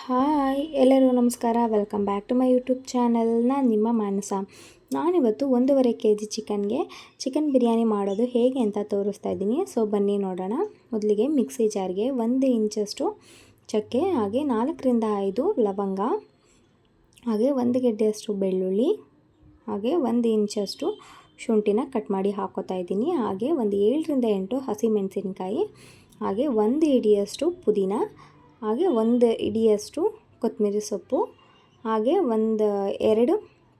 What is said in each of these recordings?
Hi ಎಲ್ಲರಿಗೂ ನಮಸ್ಕಾರ. Welcome back to my YouTube channel. ನಾನು ನಿಮ್ಮ ಮಾನಸ. ನಾನಿವತ್ತು 1.5 kg ಚಿಕನ್ ಬಿರಿಯಾನಿ ಮಾಡೋದು ಹೇಗೆ ಅಂತ ತೋರಿಸ್ತಾ ಇದ್ದೀನಿ. ಸೊ ಬನ್ನಿ ನೋಡೋಣ. ಮೊದಲಿಗೆ ಮಿಕ್ಸಿ ಜಾರ್ಗೆ 1 ಇಂಚಷ್ಟು ಚಕ್ಕೆ, ಹಾಗೆ 4ರಿಂದ 5 ಲವಂಗ, ಹಾಗೆ 1 ಗೆಡ್ಡೆಯಷ್ಟು ಬೆಳ್ಳುಳ್ಳಿ, ಹಾಗೆ 1 ಇಂಚಷ್ಟು ಶುಂಠಿನ ಕಟ್ ಮಾಡಿ ಹಾಕೋತಾ ಇದ್ದೀನಿ. ಹಾಗೆ 7ರಿಂದ 8 ಹಸಿಮೆಣಸಿನಕಾಯಿ, ಹಾಗೆ 1 ಹಿಡಿಯಷ್ಟು ಪುದೀನ, ಹಾಗೆ 1 ಹಿಡಿಯಷ್ಟು ಕೊತ್ತಂಬರಿ ಸೊಪ್ಪು, ಹಾಗೆ 2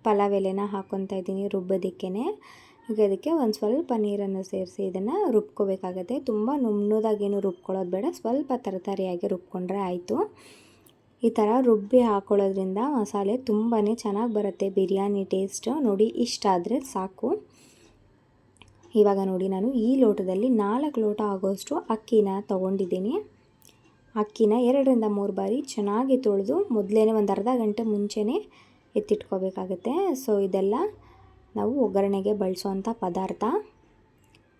ಪಲಾವ್ ಎಲೆನ ಹಾಕ್ಕೊತಾ ಇದ್ದೀನಿ ರುಬ್ಬೋದಕ್ಕೆ. ಈಗ ಅದಕ್ಕೆ ಒಂದು ಸ್ವಲ್ಪ ನೀರನ್ನು ಸೇರಿಸಿ ಇದನ್ನು ರುಬ್ಕೋಬೇಕಾಗತ್ತೆ. ತುಂಬ ನುಣ್ಣದಾಗೇನು ರುಬ್ಕೊಳ್ಳೋದು ಬೇಡ, ಸ್ವಲ್ಪ ತರತರಿಯಾಗಿ ರುಬ್ಕೊಂಡ್ರೆ ಆಯಿತು. ಈ ಥರ ರುಬ್ಬಿ ಹಾಕ್ಕೊಳ್ಳೋದ್ರಿಂದ ಮಸಾಲೆ ತುಂಬಾ ಚೆನ್ನಾಗಿ ಬರುತ್ತೆ, ಬಿರಿಯಾನಿ ಟೇಸ್ಟ್. ನೋಡಿ, ಇಷ್ಟಾದರೆ ಸಾಕು. ಇವಾಗ ನೋಡಿ, ನಾನು ಈ ಲೋಟದಲ್ಲಿ 4 ಲೋಟ ಆಗೋಷ್ಟು ಅಕ್ಕಿನ ತೊಗೊಂಡಿದ್ದೀನಿ. ಅಕ್ಕಿನ 2ರಿಂದ 3 ಬಾರಿ ಚೆನ್ನಾಗಿ ತೊಳೆದು ಮೊದಲೇ ಒಂದು ಅರ್ಧ ಗಂಟೆ ಮುಂಚೆನೇ ಎತ್ತಿಟ್ಕೋಬೇಕಾಗತ್ತೆ. ಸೊ ಇದೆಲ್ಲ ನಾವು ಒಗ್ಗರಣೆಗೆ ಬಳಸೋವಂಥ ಪದಾರ್ಥ.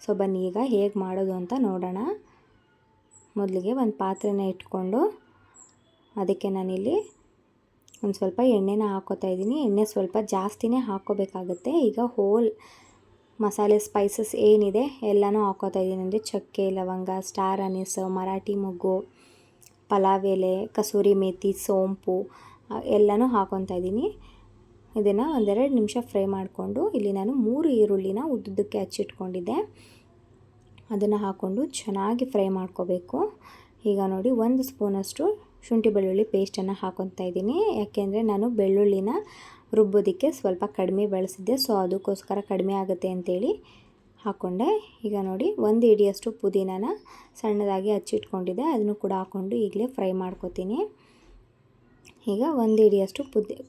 ಸೊ ಬನ್ನಿ ಈಗ ಹೇಗೆ ಮಾಡೋದು ಅಂತ ನೋಡೋಣ. ಮೊದಲಿಗೆ ಒಂದು ಪಾತ್ರೆನ ಇಟ್ಕೊಂಡು ಅದಕ್ಕೆ ನಾನಿಲ್ಲಿ ಒಂದು ಸ್ವಲ್ಪ ಎಣ್ಣೆನ ಹಾಕ್ಕೋತಾ ಇದ್ದೀನಿ. ಎಣ್ಣೆ ಸ್ವಲ್ಪ ಜಾಸ್ತಿನೇ ಹಾಕ್ಕೋಬೇಕಾಗತ್ತೆ. ಈಗ ಹೋಲ್ ಮಸಾಲೆ ಸ್ಪೈಸಸ್ ಏನಿದೆ ಎಲ್ಲನೂ ಹಾಕ್ಕೋತಾ ಇದ್ದೀನಿ. ಅಂದರೆ ಚಕ್ಕೆ, ಲವಂಗ, ಸ್ಟಾರ್ ಅನೀಸ್, ಮರಾಠಿ ಮೊಗ್ಗು, ಪಲಾವ್ ಎಲೆ, ಕಸೂರಿ ಮೇಥಿ, ಸೋಂಪು ಎಲ್ಲನೂ ಹಾಕ್ಕೊತಾ ಇದ್ದೀನಿ. ಇದನ್ನು 1-2 ನಿಮಿಷ ಫ್ರೈ ಮಾಡಿಕೊಂಡು ಇಲ್ಲಿ ನಾನು 3 ಈರುಳ್ಳಿನ ಉದ್ದುದ್ದಕ್ಕೆ ಹಚ್ಚಿಟ್ಕೊಂಡಿದ್ದೆ, ಅದನ್ನು ಹಾಕ್ಕೊಂಡು ಚೆನ್ನಾಗಿ ಫ್ರೈ ಮಾಡ್ಕೋಬೇಕು. ಈಗ ನೋಡಿ, 1 ಸ್ಪೂನಷ್ಟು ಶುಂಠಿ ಬೆಳ್ಳುಳ್ಳಿ ಪೇಸ್ಟನ್ನು ಹಾಕ್ಕೊತಾ ಇದ್ದೀನಿ. ಯಾಕೆಂದರೆ ನಾನು ಬೆಳ್ಳುಳ್ಳಿನ ರುಬ್ಬೋದಕ್ಕೆ ಸ್ವಲ್ಪ ಕಡಿಮೆ ಬಳಸಿದ್ದೆ, ಸೊ ಅದಕ್ಕೋಸ್ಕರ ಕಡಿಮೆ ಆಗುತ್ತೆ ಅಂತೇಳಿ ಹಾಕ್ಕೊಂಡೆ. ಈಗ ನೋಡಿ, 1 ಹಿಡಿಯಷ್ಟು ಪುದೀನನ ಸಣ್ಣದಾಗಿ ಹಚ್ಚಿಟ್ಕೊಂಡಿದ್ದೆ, ಅದನ್ನು ಕೂಡ ಹಾಕ್ಕೊಂಡು ಈಗಲೇ ಫ್ರೈ ಮಾಡ್ಕೊತೀನಿ. ಈಗ 1 ಹಿಡಿಯಷ್ಟು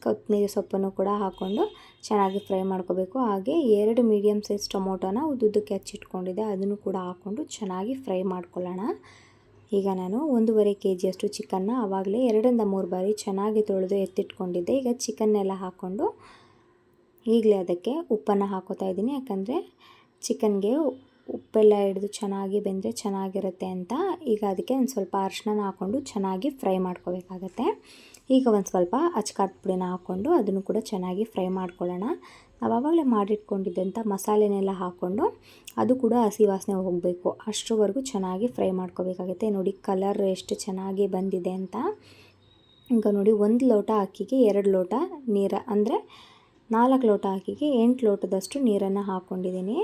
ಕೊತ್ತಂಬರಿ ಸೊಪ್ಪನ್ನು ಕೂಡ ಹಾಕ್ಕೊಂಡು ಚೆನ್ನಾಗಿ ಫ್ರೈ ಮಾಡ್ಕೋಬೇಕು. ಹಾಗೆ 2 ಮೀಡಿಯಮ್ ಸೈಜ್ ಟೊಮೊಟೊನ ಉದ್ದುದ್ದಕ್ಕೆ ಹಚ್ಚಿಟ್ಕೊಂಡಿದ್ದೆ, ಅದನ್ನು ಕೂಡ ಹಾಕ್ಕೊಂಡು ಚೆನ್ನಾಗಿ ಫ್ರೈ ಮಾಡ್ಕೊಳ್ಳೋಣ. ಈಗ ನಾನು 1.5 kg ಚಿಕನ್ನ ಆವಾಗಲೇ 2ರಿಂದ 3 ಬಾರಿ ಚೆನ್ನಾಗಿ ತೊಳೆದು ಎತ್ತಿಟ್ಕೊಂಡಿದ್ದೆ. ಈಗ ಚಿಕನ್ನೆಲ್ಲ ಹಾಕ್ಕೊಂಡು ಈಗಲೇ ಅದಕ್ಕೆ ಉಪ್ಪನ್ನು ಹಾಕ್ಕೋತಾ ಇದ್ದೀನಿ. ಯಾಕಂದರೆ ಚಿಕನ್ಗೆ ಉಪ್ಪೆಲ್ಲ ಹಿಡಿದು ಚೆನ್ನಾಗಿ ಬೆಂದರೆ ಚೆನ್ನಾಗಿರುತ್ತೆ ಅಂತ. ಈಗ ಅದಕ್ಕೆ ಒಂದು ಸ್ವಲ್ಪ ಅರಿಶಿನ ಹಾಕ್ಕೊಂಡು ಚೆನ್ನಾಗಿ ಫ್ರೈ ಮಾಡ್ಕೋಬೇಕಾಗತ್ತೆ. ಈಗ ಒಂದು ಸ್ವಲ್ಪ ಅಚ್ಕಾರದ ಪುಡಿನ ಹಾಕ್ಕೊಂಡು ಅದನ್ನು ಕೂಡ ಚೆನ್ನಾಗಿ ಫ್ರೈ ಮಾಡ್ಕೊಳ್ಳೋಣ. ನಾವು ಆವಾಗಲೇ ಮಾಡಿಟ್ಕೊಂಡಿದ್ದಂಥ ಮಸಾಲೆನೆಲ್ಲ ಹಾಕ್ಕೊಂಡು ಅದು ಕೂಡ ಹಸಿ ವಾಸನೆ ಹೋಗಬೇಕು, ಅಷ್ಟರವರೆಗೂ ಚೆನ್ನಾಗಿ ಫ್ರೈ ಮಾಡ್ಕೋಬೇಕಾಗತ್ತೆ. ನೋಡಿ ಕಲರ್ ಎಷ್ಟು ಚೆನ್ನಾಗಿ ಬಂದಿದೆ ಅಂತ. ಈಗ ನೋಡಿ, 1 ಲೋಟ ಅಕ್ಕಿಗೆ 2 ಲೋಟ ನೀರು, ಅಂದರೆ 4 ಲೋಟ ಅಕ್ಕಿಗೆ 8 ಲೋಟದಷ್ಟು ನೀರನ್ನು ಹಾಕ್ಕೊಂಡಿದ್ದೀನಿ.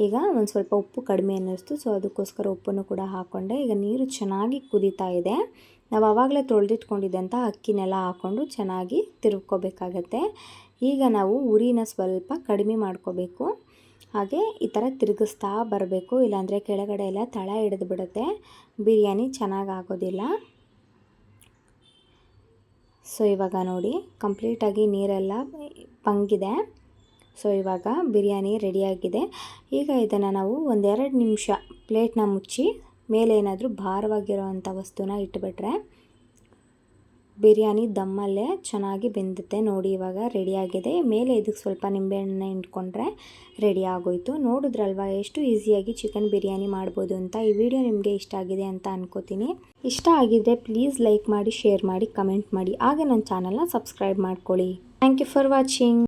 ಈಗ ಒಂದು ಸ್ವಲ್ಪ ಉಪ್ಪು ಕಡಿಮೆ ಅನ್ನಿಸ್ತು, ಸೊ ಅದಕ್ಕೋಸ್ಕರ ಉಪ್ಪನ್ನು ಕೂಡ ಹಾಕ್ಕೊಂಡೆ. ಈಗ ನೀರು ಚೆನ್ನಾಗಿ ಕುದೀತಾ ಇದೆ. ನಾವು ಆವಾಗಲೇ ತೊಳೆದಿಟ್ಕೊಂಡಿದ್ದಂಥ ಅಕ್ಕಿನೆಲ್ಲ ಹಾಕ್ಕೊಂಡು ಚೆನ್ನಾಗಿ ತಿರುಗ್ಕೋಬೇಕಾಗತ್ತೆ. ಈಗ ನಾವು ಉರಿನ ಸ್ವಲ್ಪ ಕಡಿಮೆ ಮಾಡ್ಕೋಬೇಕು. ಹಾಗೆ ಈ ಥರ ತಿರುಗಿಸ್ತಾ ಬರಬೇಕು, ಇಲ್ಲಾಂದರೆ ಕೆಳಗಡೆ ಎಲ್ಲ ತಳ ಹಿಡಿದು ಬಿಡುತ್ತೆ, ಬಿರಿಯಾನಿ ಚೆನ್ನಾಗಿ ಆಗೋದಿಲ್ಲ. ಸೊ ಇವಾಗ ನೋಡಿ, ಕಂಪ್ಲೀಟಾಗಿ ನೀರೆಲ್ಲ ಬಂಗಿದೆ. ಸೊ ಇವಾಗ ಬಿರಿಯಾನಿ ರೆಡಿಯಾಗಿದೆ. ಈಗ ಇದನ್ನು ನಾವು 1-2 ನಿಮಿಷ ಪ್ಲೇಟ್ನ ಮುಚ್ಚಿ ಮೇಲೆ ಏನಾದರೂ ಭಾರವಾಗಿರೋ ಅಂಥ ವಸ್ತುನ ಇಟ್ಬಿಟ್ರೆ ಬಿರಿಯಾನಿ ದಮ್ಮಲ್ಲೇ ಚೆನ್ನಾಗಿ ಬೆಂದುತ್ತೆ. ನೋಡಿ, ಇವಾಗ ರೆಡಿಯಾಗಿದೆ. ಮೇಲೆ ಇದಕ್ಕೆ ಸ್ವಲ್ಪ ನಿಂಬೆಹಣ್ಣನ್ನ ಹಿಂಡ್ಕೊಂಡ್ರೆ ರೆಡಿ ಆಗೋಯಿತು. ನೋಡಿದ್ರಲ್ವ ಎಷ್ಟು ಈಸಿಯಾಗಿ ಚಿಕನ್ ಬಿರಿಯಾನಿ ಮಾಡ್ಬೋದು ಅಂತ. ಈ ವಿಡಿಯೋ ನಿಮಗೆ ಇಷ್ಟ ಆಗಿದೆ ಅಂತ ಅನ್ಕೋತೀನಿ. ಇಷ್ಟ ಆಗಿದ್ದರೆ ಪ್ಲೀಸ್ ಲೈಕ್ ಮಾಡಿ, ಶೇರ್ ಮಾಡಿ, ಕಮೆಂಟ್ ಮಾಡಿ, ಹಾಗೆ ನನ್ನ ಚಾನಲ್ನ ಸಬ್ಸ್ಕ್ರೈಬ್ ಮಾಡ್ಕೊಳ್ಳಿ. Thank you for watching.